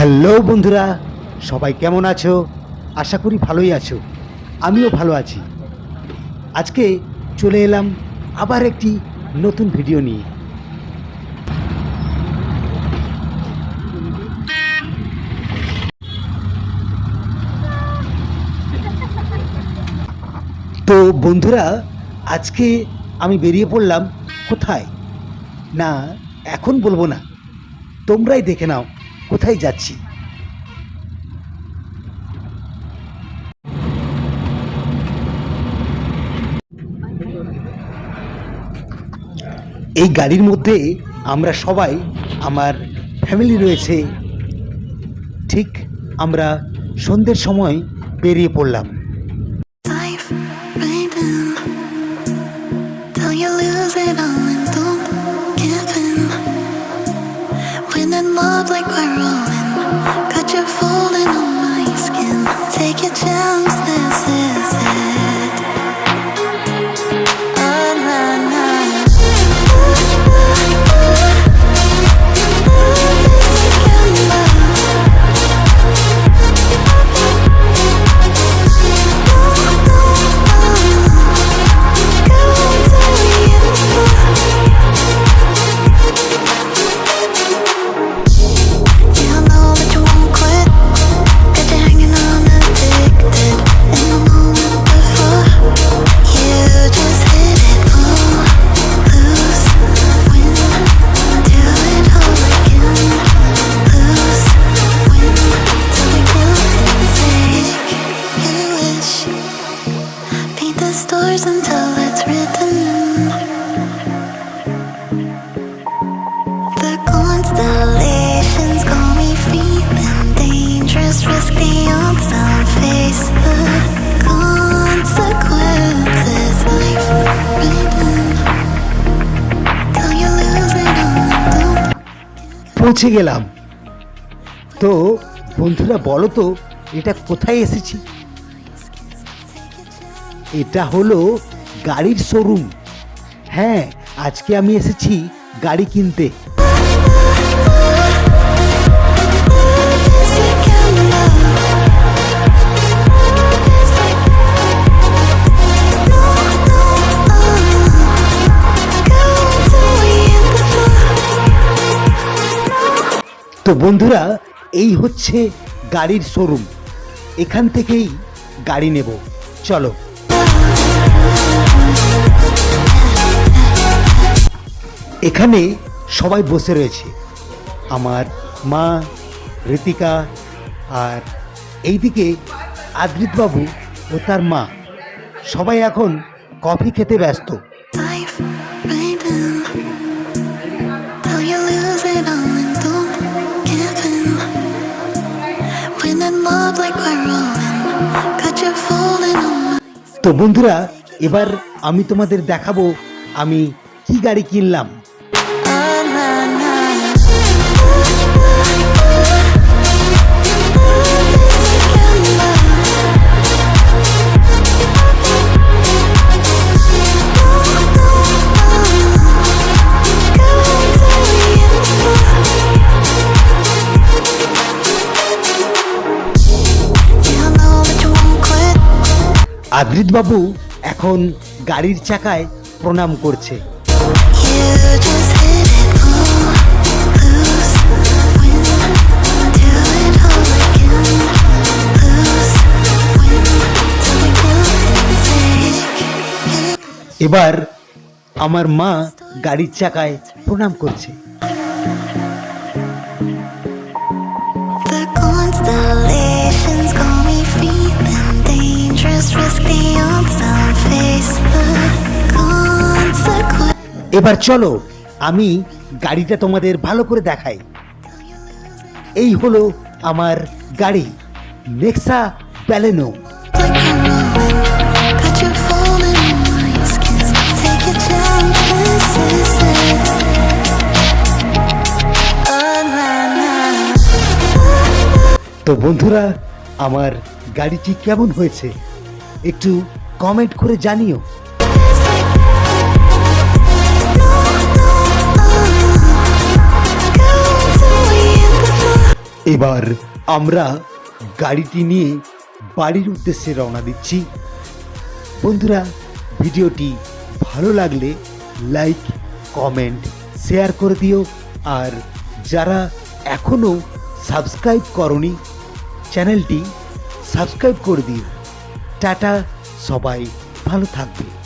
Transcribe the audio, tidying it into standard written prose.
Hello বন্ধুরা, সবাই কেমন আছো? আশা করি ভালোই আছো। আমিও ভালো আছি। আজকে চলে এলাম আবার একটি নতুন ভিডিও নিয়ে। তো বন্ধুরা, আজকে আমি বেরিয়ে পড়লাম কোথায়? না, এখন বলবো না, তোমরাই দেখে নাও কোথায় যাচ্ছি। এই গাড়ির মধ্যে আমরা সবাই, আমার ফ্যামিলি রয়েছে। ঠিক আমরা সন্ধ্যের সময় বেরিয়ে পড়লাম। Life rhythm till you lose it all and don't give in. When in love like we're rolling, got you falling on my skin. Take your chance, this is it. Oh, na, na. Stars until it's written in. The constellations call me feeling dangerous, risk the odds, I'll face the consequences. Life written till you lose it all and don't. পৌঁছে গেলাম। তো বন্ধুরা, বলো তো এটা কোথায় এসেছি? এটা হলো গাড়ির শোরুম। হ্যাঁ, আজকে আমি এসেছি গাড়ি কিনতে। তো বন্ধুরা, এই হচ্ছে গাড়ির শোরুম। এখান থেকেই গাড়ি নেব। চলো। এখানে সবাই বসে রয়েছে, আমার মা, ঋতিকা, আর এইদিকে আদ্রিত বাবু ও তার মা। সবাই এখন কফি খেতে ব্যস্ত। Life rhythm till you lose it all and don't give in. When in love like we're rolling, got you falling on my. তো বন্ধুরা, এবার আমি তোমাদের দেখাবো আমি কি গাড়ি কিনলাম। আদ্রিত বাবু এখন গাড়ির চাকায় প্রণাম করছে। এবার আমার মা গাড়ির চাকায় প্রণাম করছে। The constellations call me feeling dangerous, risk the odds, I'll face the consequences. এবার চলো আমি গাড়িটা তোমাদের ভালো করে দেখাই। এই হলো আমার গাড়ি, Nexa Baleno. Like we're rolling, got you falling on my skin. Take your chance, this is it. Oh, na, na. তো বন্ধুরা, আমার গাড়িটি কেমন হয়েছে একটু কমেন্ট করে জানিও। এবার আমরা গাড়িটি নিয়ে বাড়ির উদ্দেশ্যে রওনা দিচ্ছি। বন্ধুরা, ভিডিওটি ভালো লাগলে লাইক, কমেন্ট, শেয়ার করে দিও। আর যারা এখনও সাবস্ক্রাইব করনি চ্যানেলটি সাবস্ক্রাইব করে দিও। টাটা, সবাই ভালো থাকবে।